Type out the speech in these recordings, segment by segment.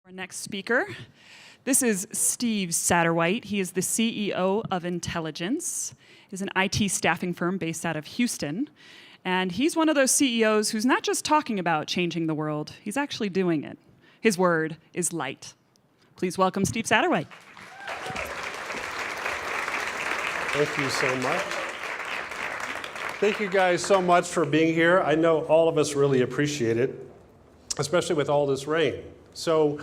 Our next speaker, this is Steve Satterwhite. He is the CEO of Entelligence. He's an IT staffing firm based out of Houston. And he's one of those CEOs who's not just talking about changing the world, he's actually doing it. His word is light. Please welcome Steve Satterwhite. Thank you so much. Thank you guys so much for being here. I know all of us really appreciate it, especially with all this rain. So,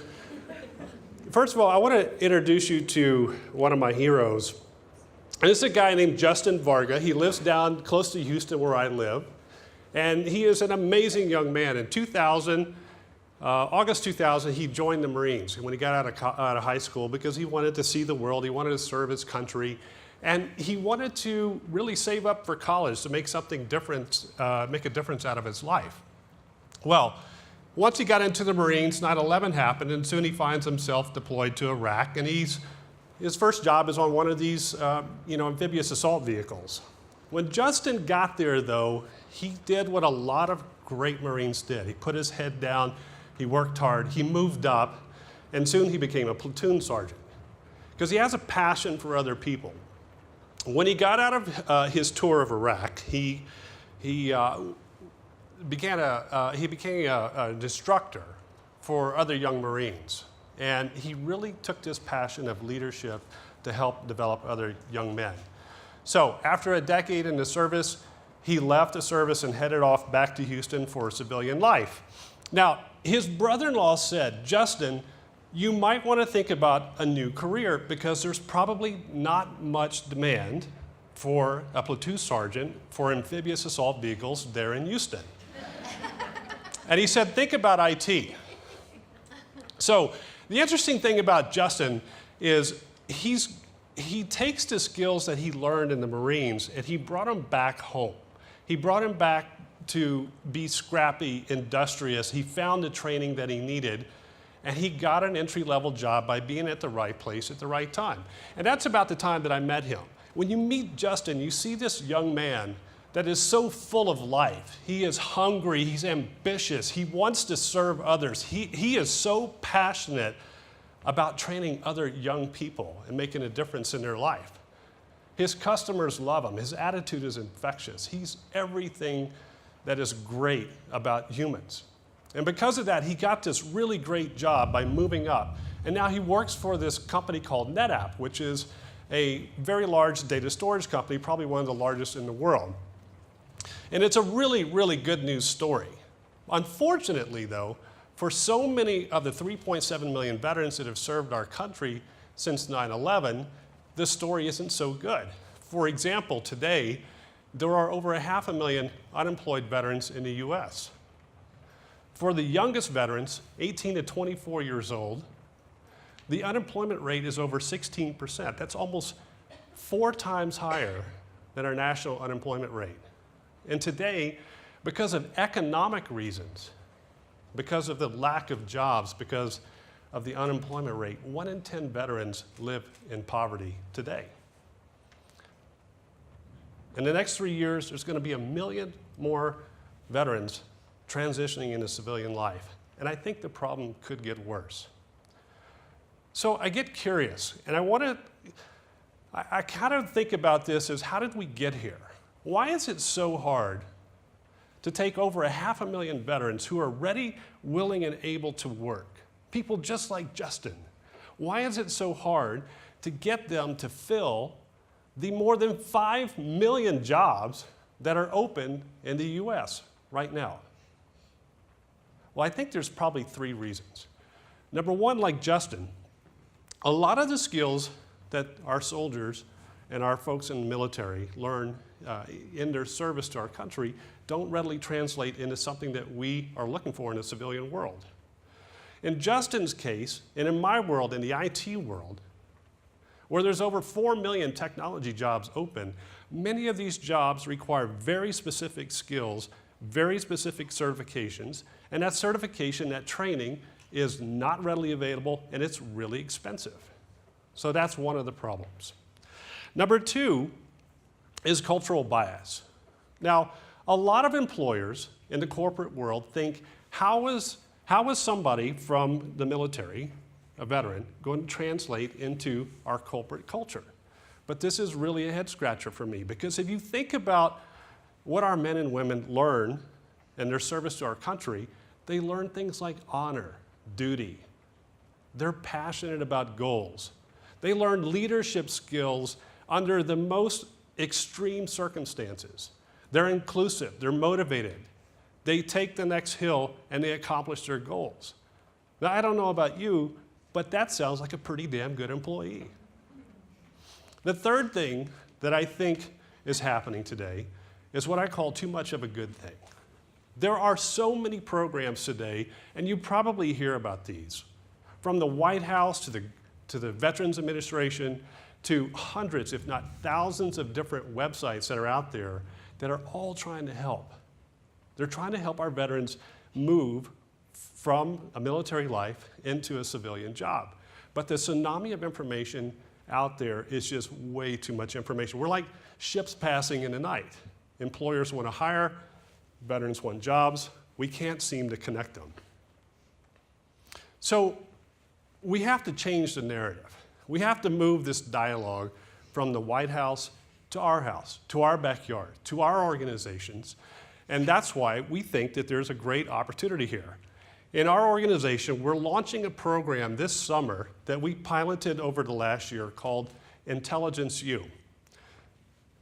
first of all, I want to introduce you to one of my heroes. And this is a guy named Justin Varga. He lives down close to Houston where I live. And he is an amazing young man. In 2000, August 2000, he joined the Marines when he got out of high school because he wanted to see the world. He wanted to serve his country. And he wanted to really save up for college to make something different, make a difference out of his life. Well, once he got into the Marines, 9/11 happened, and soon he finds himself deployed to Iraq. And his first job is on one of these amphibious assault vehicles. When Justin got there, though, he did what a lot of great Marines did. He put his head down, he worked hard, he moved up, and soon he became a platoon sergeant because he has a passion for other people. When he got out of his tour of Iraq, he became an instructor for other young Marines. And he really took this passion of leadership to help develop other young men. So after a decade in the service, he left the service and headed off back to Houston for civilian life. Now, his brother-in-law said, "Justin, you might want to think about a new career because there's probably not much demand for a platoon sergeant for amphibious assault vehicles there in Houston." And he said, "Think about IT." So the interesting thing about Justin is he takes the skills that he learned in the Marines and he brought them back home. He brought him back to be scrappy, industrious. He found the training that he needed, and he got an entry-level job by being at the right place at the right time. And that's about the time that I met him. When you meet Justin, you see this young man that is so full of life. He is hungry, he's ambitious, he wants to serve others. He is so passionate about training other young people and making a difference in their life. His customers love him. His attitude is infectious. He's everything that is great about humans. And because of that, he got this really great job by moving up. And now he works for this company called NetApp, which is a very large data storage company, probably one of the largest in the world. And it's a really, really good news story. Unfortunately, though, for so many of the 3.7 million veterans that have served our country since 9/11, this story isn't so good. For example, today, there are over 500,000 unemployed veterans in the US. For the youngest veterans, 18 to 24 years old, the unemployment rate is over 16%. That's almost 4 times higher than our national unemployment rate. And today, because of economic reasons, because of the lack of jobs, because of the unemployment rate, 1 in 10 veterans live in poverty today. In the next 3 years, there's going to be 1 million more veterans transitioning into civilian life. And I think the problem could get worse. So I get curious, and I kind of think about this as, how did we get here? Why is it so hard to take over 500,000 veterans who are ready, willing, and able to work? People just like Justin. Why is it so hard to get them to fill the more than 5 million jobs that are open in the US right now? Well, I think there's probably 3 reasons. Number one, like Justin, a lot of the skills that our soldiers and our folks in the military learn in their service to our country don't readily translate into something that we are looking for in the civilian world. In Justin's case, and in my world, in the IT world, where there's over 4 million technology jobs open, many of these jobs require very specific skills, very specific certifications, and that certification, that training, is not readily available, and it's really expensive. So that's one of the problems. Number 2 is cultural bias. Now, a lot of employers in the corporate world think, how is How is somebody from the military, a veteran, going to translate into our corporate culture? But this is really a head scratcher for me, because if you think about what our men and women learn in their service to our country, they learn things like honor, duty. They're passionate about goals. They learn leadership skills under the most extreme circumstances. They're inclusive, they're motivated. They take the next hill and they accomplish their goals. Now, I don't know about you, but that sounds like a pretty damn good employee. The third thing that I think is happening today is what I call too much of a good thing. There are so many programs today, and you probably hear about these, from the White House to the Veterans Administration to hundreds, if not thousands, of different websites that are out there that are all trying to help. They're trying to help our veterans move from a military life into a civilian job. But the tsunami of information out there is just way too much information. We're like ships passing in the night. Employers want to hire, veterans want jobs. We can't seem to connect them. So we have to change the narrative. We have to move this dialogue from the White House, to our backyard, to our organizations. And that's why we think that there's a great opportunity here. In our organization, we're launching a program this summer that we piloted over the last year called Intelligence U.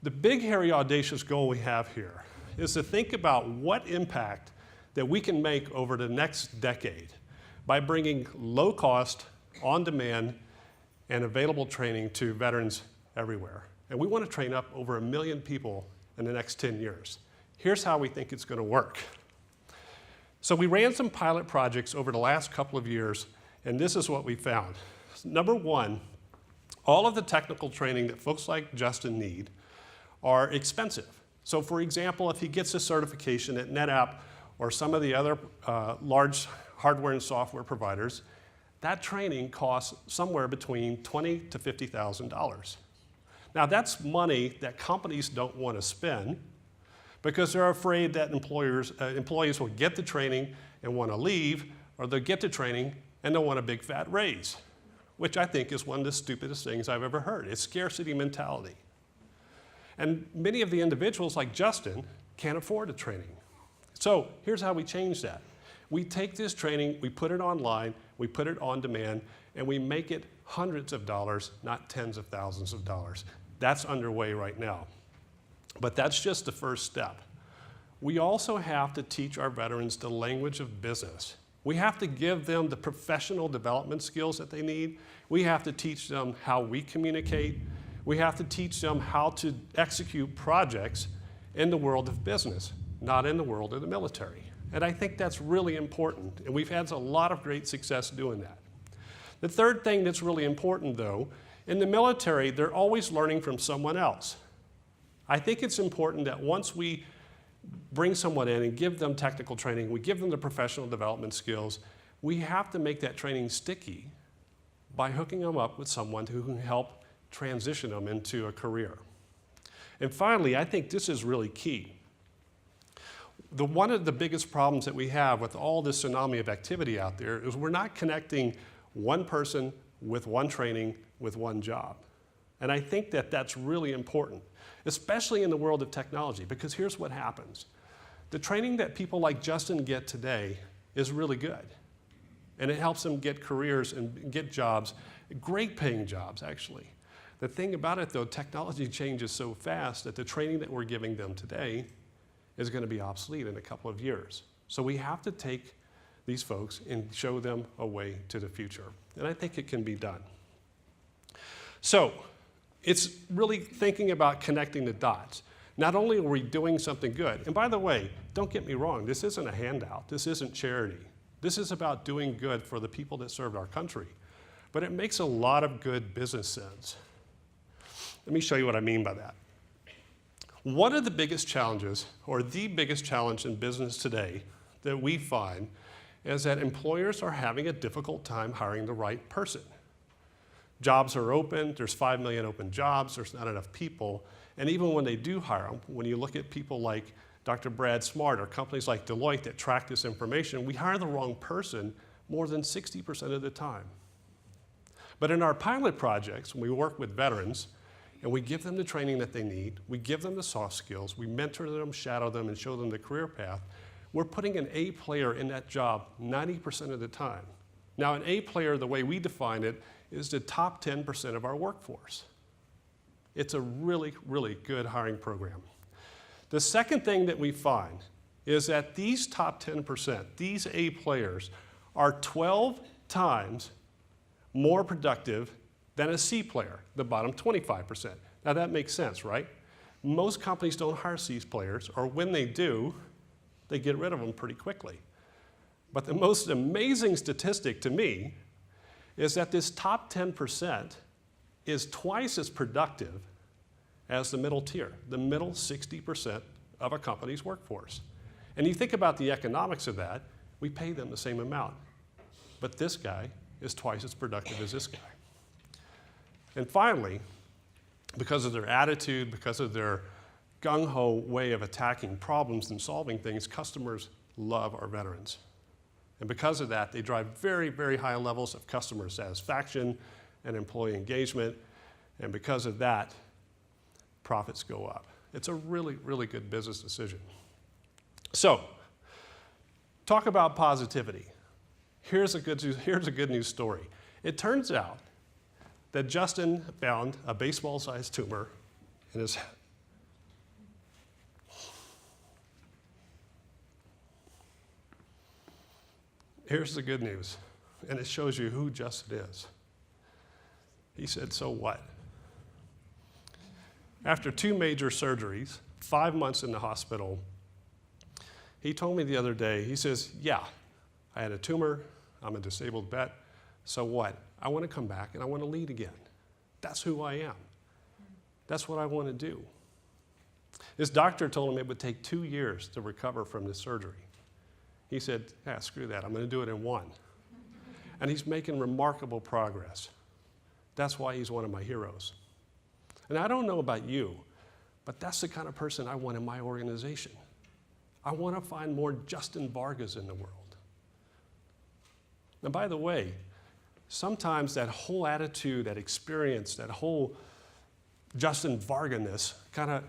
The big, hairy, audacious goal we have here is to think about what impact that we can make over the next decade by bringing low-cost, on-demand, and available training to veterans everywhere. And we want to train up over 1 million people in the next 10 years. Here's how we think it's going to work. So we ran some pilot projects over the last couple of years, and this is what we found. Number one, all of the technical training that folks like Justin need are expensive. So for example, if he gets a certification at NetApp or some of the other large hardware and software providers, that training costs somewhere between $20,000 to $50,000. Now that's money that companies don't want to spend because they're afraid that employees will get the training and want to leave, or they'll get the training and they'll want a big fat raise, which I think is one of the stupidest things I've ever heard. It's scarcity mentality. And many of the individuals like Justin can't afford the training. So here's how we change that. We take this training, we put it online, we put it on demand, and we make it hundreds of dollars, not tens of thousands of dollars. That's underway right now. But that's just the first step. We also have to teach our veterans the language of business. We have to give them the professional development skills that they need. We have to teach them how we communicate. We have to teach them how to execute projects in the world of business, not in the world of the military. And I think that's really important, and we've had a lot of great success doing that. The third thing that's really important, though, in the military, they're always learning from someone else. I think it's important that once we bring someone in and give them technical training, we give them the professional development skills, we have to make that training sticky by hooking them up with someone who can help transition them into a career. And finally, I think this is really key. One of the biggest problems that we have with all this tsunami of activity out there is we're not connecting one person with one training with one job. And I think that that's really important, especially in the world of technology, because here's what happens. The training that people like Justin get today is really good. And it helps them get careers and get jobs, great paying jobs, actually. The thing about it, though, technology changes so fast that the training that we're giving them today is going to be obsolete in a couple of years. So we have to take these folks and show them a way to the future. And I think it can be done. So it's really thinking about connecting the dots. Not only are we doing something good, and by the way, don't get me wrong, this isn't a handout. This isn't charity. This is about doing good for the people that serve our country. But it makes a lot of good business sense. Let me show you what I mean by that. One of the biggest challenges, or the biggest challenge in business today that we find, is that employers are having a difficult time hiring the right person. Jobs are open, there's 5 million open jobs, there's not enough people, and even when they do hire them, when you look at people like Dr. Brad Smart, or companies like Deloitte that track this information, we hire the wrong person more than 60% of the time. But in our pilot projects, when we work with veterans, and we give them the training that they need, we give them the soft skills, we mentor them, shadow them, and show them the career path, we're putting an A player in that job 90% of the time. Now, an A player, the way we define it, is the top 10% of our workforce. It's a really, really good hiring program. The second thing that we find is that these top 10%, these A players, are 12 times more productive than a C player, the bottom 25%. Now that makes sense, right? Most companies don't hire C players, or when they do, they get rid of them pretty quickly. But the most amazing statistic to me is that this top 10% is twice as productive as the middle tier, the middle 60% of a company's workforce. And you think about the economics of that, we pay them the same amount. But this guy is twice as productive as this guy. And finally, because of their attitude, because of their gung-ho way of attacking problems and solving things, customers love our veterans. And because of that, they drive very, very high levels of customer satisfaction and employee engagement. And because of that, profits go up. It's a really, really good business decision. So, talk about positivity. Here's a good news story. It turns out that Justin found a baseball-sized tumor in his head. Here's the good news, and it shows you who Justin is. He said, so what? After 2 major surgeries, 5 months in the hospital, he told me the other day, he says, yeah, I had a tumor, I'm a disabled vet, so what? I want to come back and I want to lead again. That's who I am. That's what I want to do. His doctor told him it would take 2 years to recover from this surgery. He said, yeah, screw that, I'm going to do it in 1. And he's making remarkable progress. That's why he's one of my heroes. And I don't know about you, but that's the kind of person I want in my organization. I want to find more Justin Vargas in the world. And by the way, sometimes that whole attitude, that experience, that whole Justin Vargas-ness kind of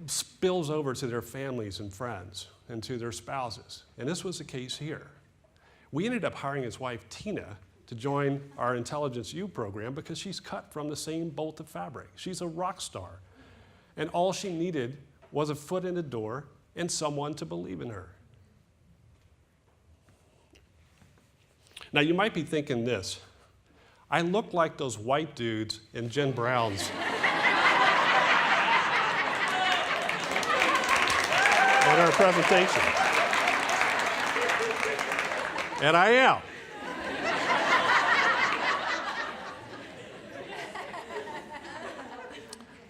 spills over to their families and friends and to their spouses. And this was the case here. We ended up hiring his wife, Tina, to join our Intelligence U program because she's cut from the same bolt of fabric. She's a rock star. And all she needed was a foot in the door and someone to believe in her. Now, you might be thinking this. I look like those white dudes in Jen Brown's. at our presentation. And I am.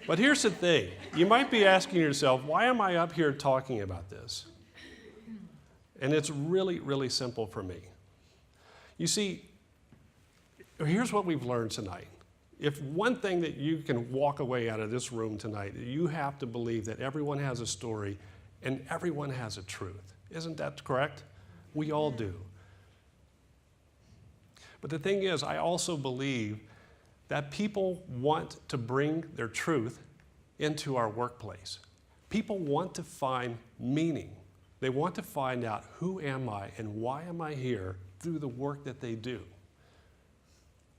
But here's the thing. You might be asking yourself, why am I up here talking about this? And it's really, really simple for me. You see, here's what we've learned tonight. If one thing that you can walk away out of this room tonight, you have to believe that everyone has a story and everyone has a truth. Isn't that correct? We all do. But the thing is, I also believe that people want to bring their truth into our workplace. People want to find meaning. They want to find out who am I and why am I here through the work that they do.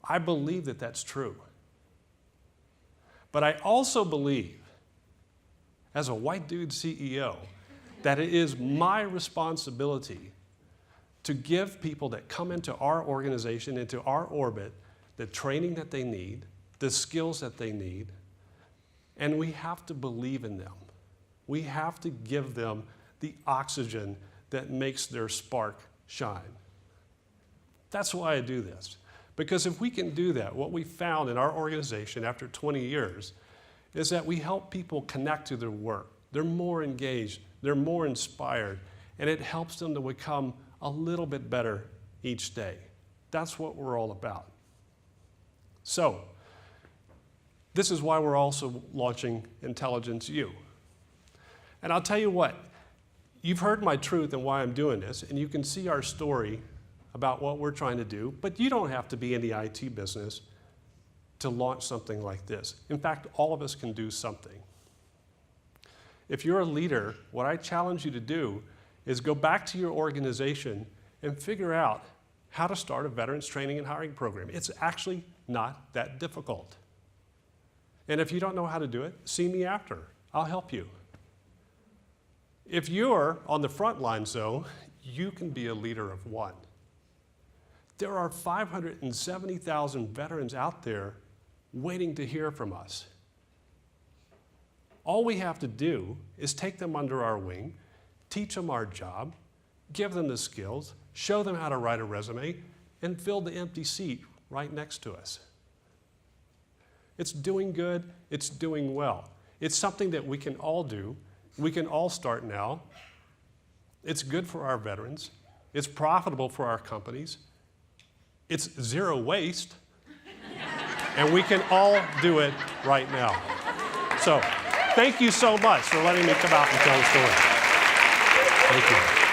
I believe that that's true. But I also believe, as a white dude CEO, that it is my responsibility to give people that come into our organization, into our orbit, the training that they need, the skills that they need, and we have to believe in them. We have to give them the oxygen that makes their spark shine. That's why I do this. Because if we can do that, what we found in our organization after 20 years is that we help people connect to their work. They're more engaged, they're more inspired, and it helps them to become a little bit better each day. That's what we're all about. So, this is why we're also launching Intelligence U. And I'll tell you what, you've heard my truth and why I'm doing this, and you can see our story about what we're trying to do, but you don't have to be in the IT business to launch something like this. In fact, all of us can do something. If you're a leader, what I challenge you to do is go back to your organization and figure out how to start a veterans training and hiring program. It's actually not that difficult. And if you don't know how to do it, see me after. I'll help you. If you're on the front lines, though, you can be a leader of one. There are 570,000 veterans out there waiting to hear from us. All we have to do is take them under our wing, teach them our job, give them the skills, show them how to write a resume, and fill the empty seat right next to us. It's doing good, it's doing well. It's something that we can all do. We can all start now. It's good for our veterans. It's profitable for our companies. It's zero waste. And we can all do it right now. So, thank you so much for letting me come out and tell the story. Thank you.